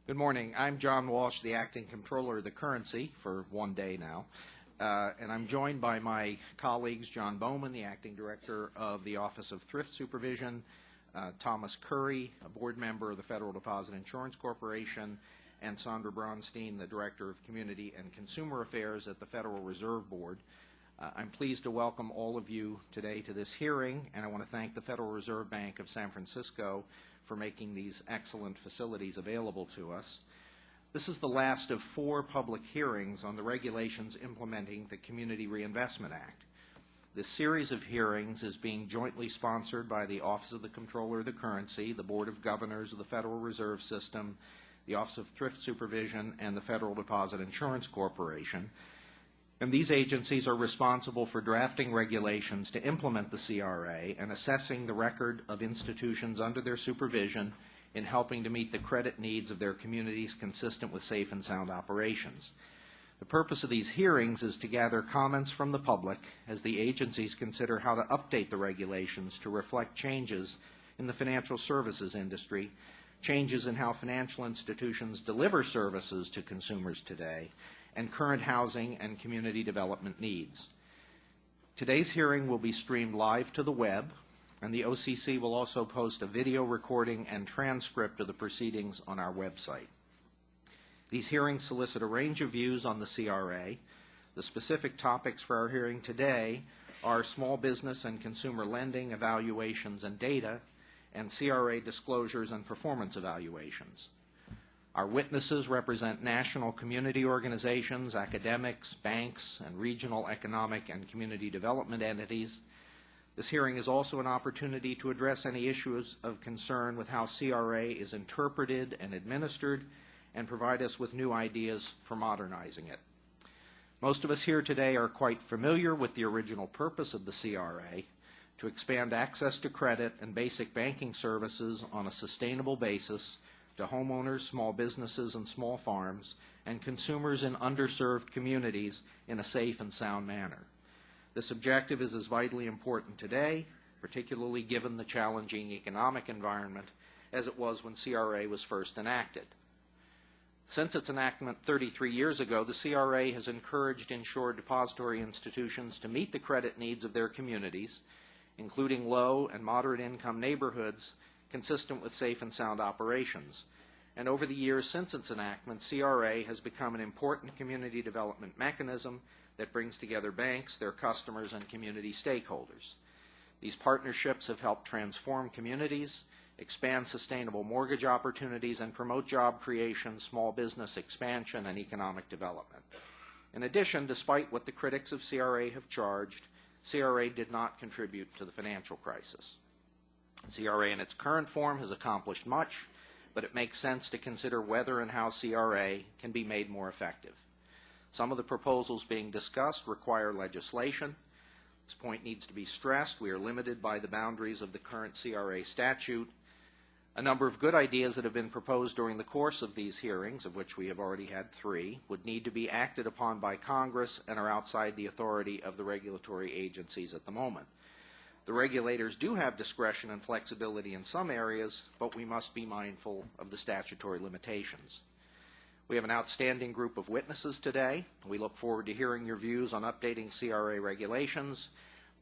Good morning. I'm John Walsh, the Acting Comptroller of the Currency for one day now, and I'm joined by my colleagues John Bowman, the Acting Director of the Office of Thrift Supervision, Thomas Curry, a board member of the Federal Deposit Insurance Corporation, and Sandra Bronstein, the Director of Community and Consumer Affairs at the Federal Reserve Board. I'm pleased to welcome all of you today to this hearing, and I want to thank the Federal Reserve Bank of San Francisco for making these excellent facilities available to us. This is the last of 4 public hearings on the regulations implementing the Community Reinvestment Act. This series of hearings is being jointly sponsored by the Office of the Comptroller of the Currency, the Board of Governors of the Federal Reserve System, the Office of Thrift Supervision, and the Federal Deposit Insurance Corporation. And these agencies are responsible for drafting regulations to implement the CRA and assessing the record of institutions under their supervision in helping to meet the credit needs of their communities consistent with safe and sound operations. The purpose of these hearings is to gather comments from the public as the agencies consider how to update the regulations to reflect changes in the financial services industry, changes in how financial institutions deliver services to consumers today, and current housing and community development needs. Today's hearing will be streamed live to the web, and the OCC will also post a video recording and transcript of the proceedings on our website. These hearings solicit a range of views on the CRA. The specific topics for our hearing today are small business and consumer lending evaluations and data, and CRA disclosures and performance evaluations. Our witnesses represent national community organizations, academics, banks, and regional economic and community development entities. This hearing is also an opportunity to address any issues of concern with how CRA is interpreted and administered and provide us with new ideas for modernizing it. Most of us here today are quite familiar with the original purpose of the CRA, to expand access to credit and basic banking services on a sustainable basis to homeowners, small businesses, and small farms, and consumers in underserved communities in a safe and sound manner. This objective is as vitally important today, particularly given the challenging economic environment as it was when CRA was first enacted. Since its enactment 33 years ago, the CRA has encouraged insured depository institutions to meet the credit needs of their communities, including low and moderate income neighborhoods, consistent with safe and sound operations. And over the years since its enactment, CRA has become an important community development mechanism that brings together banks, their customers, and community stakeholders. These partnerships have helped transform communities, expand sustainable mortgage opportunities, and promote job creation, small business expansion, and economic development. In addition, despite what the critics of CRA have charged, CRA did not contribute to the financial crisis. CRA in its current form has accomplished much, but it makes sense to consider whether and how CRA can be made more effective. Some of the proposals being discussed require legislation. This point needs to be stressed. We are limited by the boundaries of the current CRA statute. A number of good ideas that have been proposed during the course of these hearings, of which we have already had 3, would need to be acted upon by Congress and are outside the authority of the regulatory agencies at the moment. The regulators do have discretion and flexibility in some areas, but we must be mindful of the statutory limitations. We have an outstanding group of witnesses today. We look forward to hearing your views on updating CRA regulations,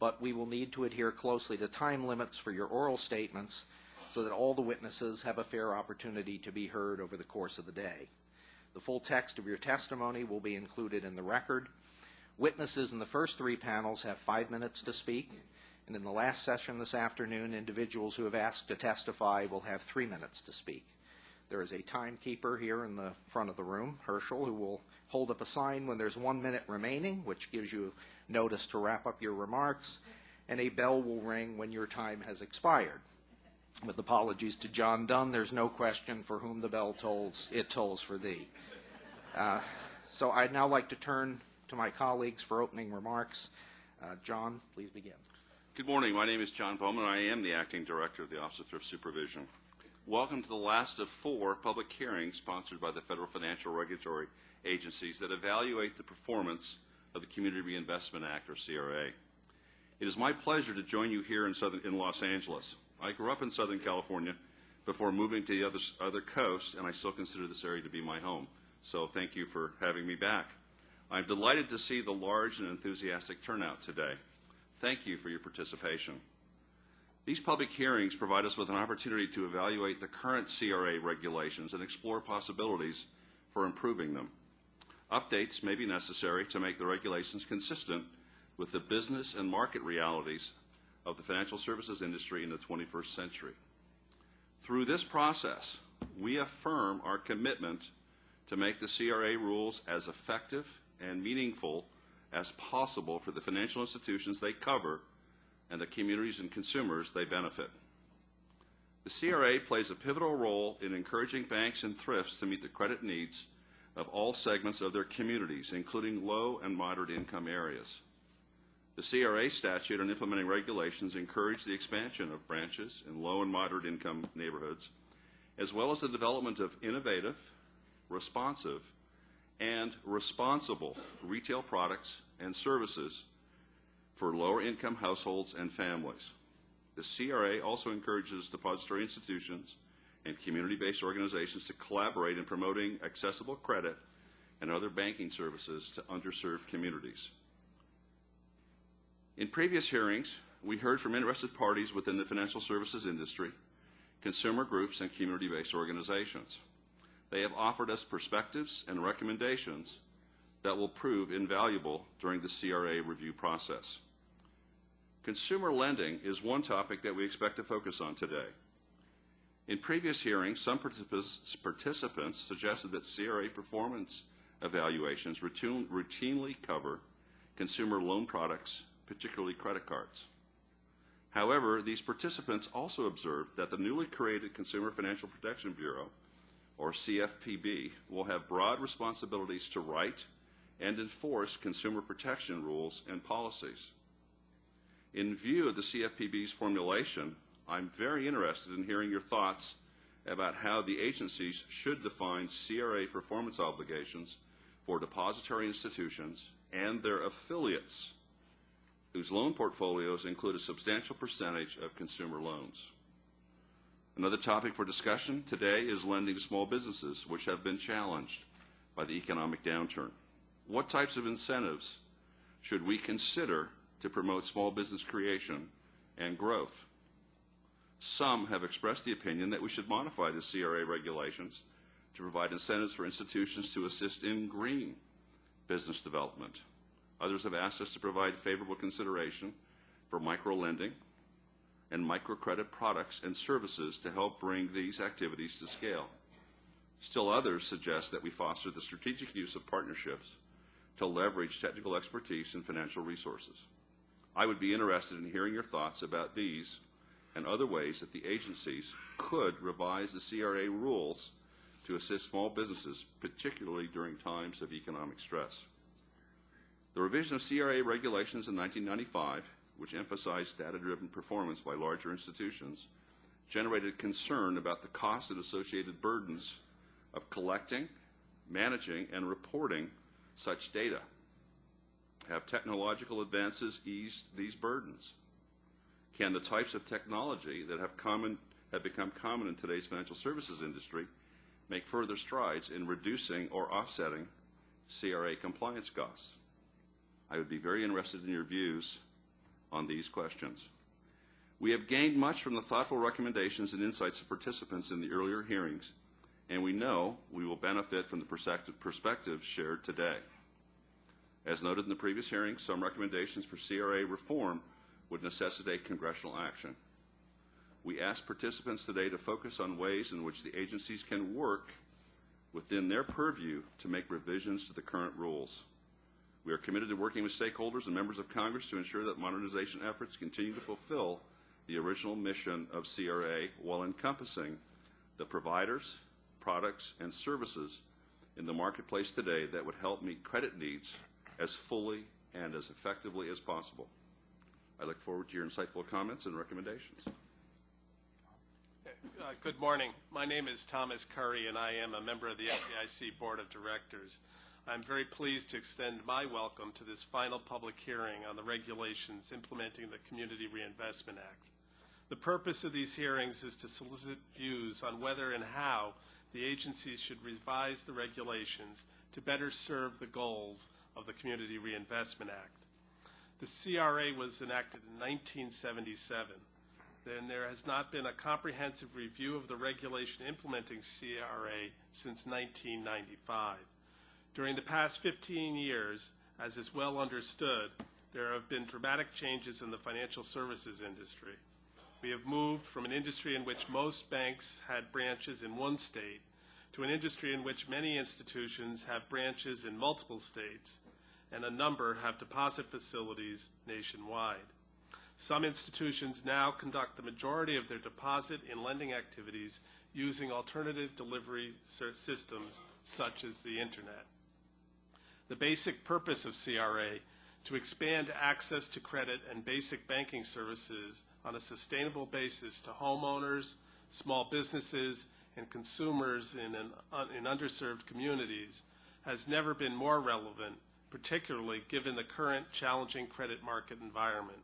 but we will need to adhere closely to time limits for your oral statements so that all the witnesses have a fair opportunity to be heard over the course of the day. The full text of your testimony will be included in the record. Witnesses in the first 3 panels have 5 minutes to speak. And in the last session this afternoon, individuals who have asked to testify will have 3 minutes to speak. There is a timekeeper here in the front of the room, Herschel, who will hold up a sign when there's 1 minute remaining, which gives you notice to wrap up your remarks, and a bell will ring when your time has expired. With apologies to John Dunn, there's no question for whom the bell tolls, it tolls for thee. So I'd now like to turn to my colleagues for opening remarks. John, please begin. Good morning. My name is John Bowman. I am the Acting Director of the Office of Thrift Supervision. Welcome to the last of 4 public hearings sponsored by the Federal Financial Regulatory Agencies that evaluate the performance of the Community Reinvestment Act, or CRA. It is my pleasure to join you here in Los Angeles. I grew up in Southern California, before moving to the other coast, and I still consider this area to be my home. So thank you for having me back. I'm delighted to see the large and enthusiastic turnout today. Thank you for your participation. These public hearings provide us with an opportunity to evaluate the current CRA regulations and explore possibilities for improving them. Updates may be necessary to make the regulations consistent with the business and market realities of the financial services industry in the 21st century. Through this process, we affirm our commitment to make the CRA rules as effective and meaningful as possible for the financial institutions they cover and the communities and consumers they benefit. The CRA plays a pivotal role in encouraging banks and thrifts to meet the credit needs of all segments of their communities, including low and moderate income areas. The CRA statute and implementing regulations encourage the expansion of branches in low and moderate income neighborhoods, as well as the development of innovative, responsive, and responsible retail products and services for lower income households and families. The CRA also encourages depository institutions and community-based organizations to collaborate in promoting accessible credit and other banking services to underserved communities. In previous hearings, we heard from interested parties within the financial services industry, consumer groups, and community-based organizations. They have offered us perspectives and recommendations that will prove invaluable during the CRA review process. Consumer lending is one topic that we expect to focus on today. In previous hearings, some participants suggested that CRA performance evaluations routinely cover consumer loan products, particularly credit cards. However, these participants also observed that the newly created Consumer Financial Protection Bureau, or CFPB, will have broad responsibilities to write and enforce consumer protection rules and policies. In view of the CFPB's formulation, I'm very interested in hearing your thoughts about how the agencies should define CRA performance obligations for depository institutions and their affiliates whose loan portfolios include a substantial percentage of consumer loans. Another topic for discussion today is lending to small businesses, which have been challenged by the economic downturn. What types of incentives should we consider to promote small business creation and growth? Some have expressed the opinion that we should modify the CRA regulations to provide incentives for institutions to assist in green business development. Others have asked us to provide favorable consideration for micro-lending and microcredit products and services to help bring these activities to scale. Still others suggest that we foster the strategic use of partnerships to leverage technical expertise and financial resources. I would be interested in hearing your thoughts about these and other ways that the agencies could revise the CRA rules to assist small businesses, particularly during times of economic stress. The revision of CRA regulations in 1995, which emphasized data-driven performance by larger institutions, generated concern about the costs and associated burdens of collecting, managing, and reporting such data. Have technological advances eased these burdens? Can the types of technology that have become common in today's financial services industry make further strides in reducing or offsetting CRA compliance costs? I would be very interested in your views on these questions. We have gained much from the thoughtful recommendations and insights of participants in the earlier hearings, and we know we will benefit from the perspectives shared today. As noted in the previous hearings, some recommendations for CRA reform would necessitate congressional action. We ask participants today to focus on ways in which the agencies can work within their purview to make revisions to the current rules. We are committed to working with stakeholders and members of Congress to ensure that modernization efforts continue to fulfill the original mission of CRA while encompassing the providers, products, and services in the marketplace today that would help meet credit needs as fully and as effectively as possible. I look forward to your insightful comments and recommendations. Good morning. My name is Thomas Curry, and I am a member of the FDIC Board of Directors. I'm very pleased to extend my welcome to this final public hearing on the regulations implementing the Community Reinvestment Act. The purpose of these hearings is to solicit views on whether and how the agencies should revise the regulations to better serve the goals of the Community Reinvestment Act. The CRA was enacted in 1977. Then there has not been a comprehensive review of the regulation implementing CRA since 1995. During the past 15 years, as is well understood, there have been dramatic changes in the financial services industry. We have moved from an industry in which most banks had branches in one state to an industry in which many institutions have branches in multiple states, and a number have deposit facilities nationwide. Some institutions now conduct the majority of their deposit and lending activities using alternative delivery systems such as the Internet. The basic purpose of CRA, to expand access to credit and basic banking services on a sustainable basis to homeowners, small businesses, and consumers in underserved communities, has never been more relevant, particularly given the current challenging credit market environment.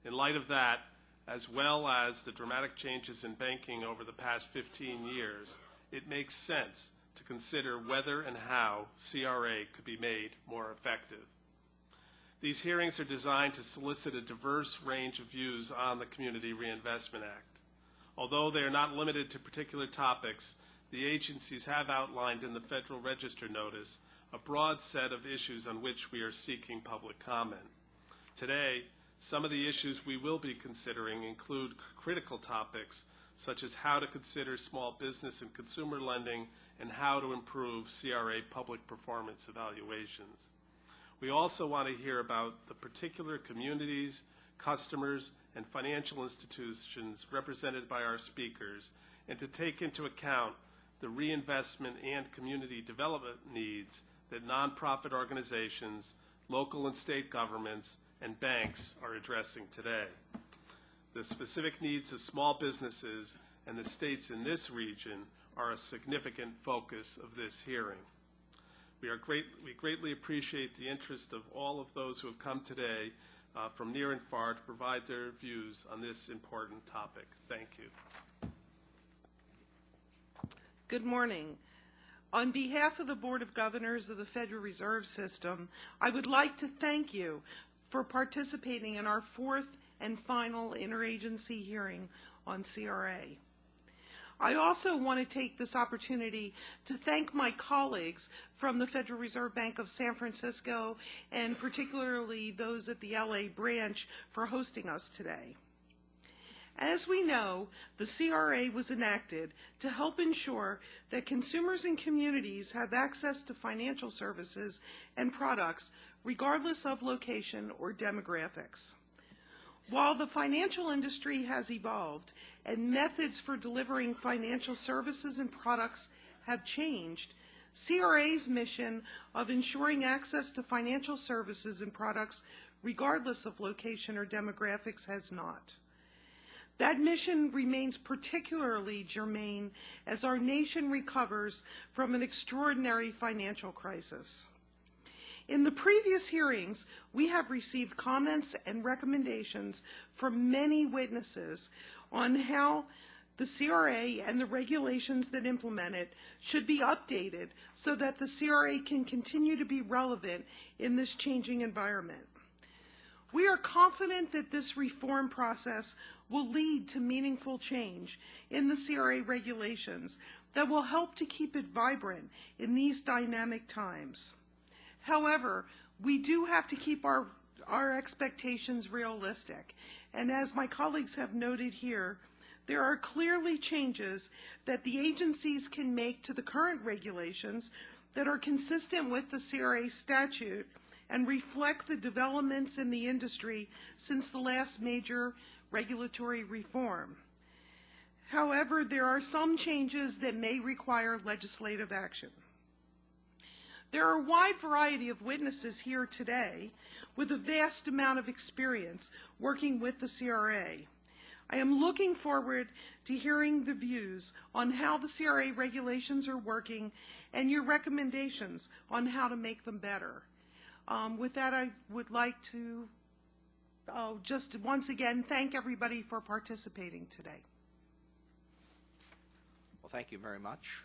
In light of that, as well as the dramatic changes in banking over the past 15 years, it makes sense to consider whether and how CRA could be made more effective. These hearings are designed to solicit a diverse range of views on the Community Reinvestment Act. Although they are not limited to particular topics, the agencies have outlined in the Federal Register notice a broad set of issues on which we are seeking public comment. Today, some of the issues we will be considering include critical topics such as how to consider small business and consumer lending and how to improve CRA public performance evaluations. We also want to hear about the particular communities, customers, and financial institutions represented by our speakers, and to take into account the reinvestment and community development needs that nonprofit organizations, local and state governments, and banks are addressing today. The specific needs of small businesses and the states in this region are a significant focus of this hearing. We greatly appreciate the interest of all of those who have come today from near and far to provide their views on this important topic. Thank you. Good morning. On behalf of the Board of Governors of the Federal Reserve System, I would like to thank you for participating in our fourth and final interagency hearing on CRA. I also want to take this opportunity to thank my colleagues from the Federal Reserve Bank of San Francisco, and particularly those at the LA branch, for hosting us today. As we know, the CRA was enacted to help ensure that consumers and communities have access to financial services and products regardless of location or demographics. While the financial industry has evolved and methods for delivering financial services and products have changed, CRA's mission of ensuring access to financial services and products regardless of location or demographics has not. That mission remains particularly germane as our nation recovers from an extraordinary financial crisis. In the previous hearings, we have received comments and recommendations from many witnesses on how the CRA and the regulations that implement it should be updated so that the CRA can continue to be relevant in this changing environment. We are confident that this reform process will lead to meaningful change in the CRA regulations that will help to keep it vibrant in these dynamic times. However, we do have to keep our expectations realistic, and as my colleagues have noted here, there are clearly changes that the agencies can make to the current regulations that are consistent with the CRA statute and reflect the developments in the industry since the last major regulatory reform. However, there are some changes that may require legislative action. There are a wide variety of witnesses here today with a vast amount of experience working with the CRA. I am looking forward to hearing the views on how the CRA regulations are working and your recommendations on how to make them better. With that, I would like to just once again thank everybody for participating today. Well, thank you very much.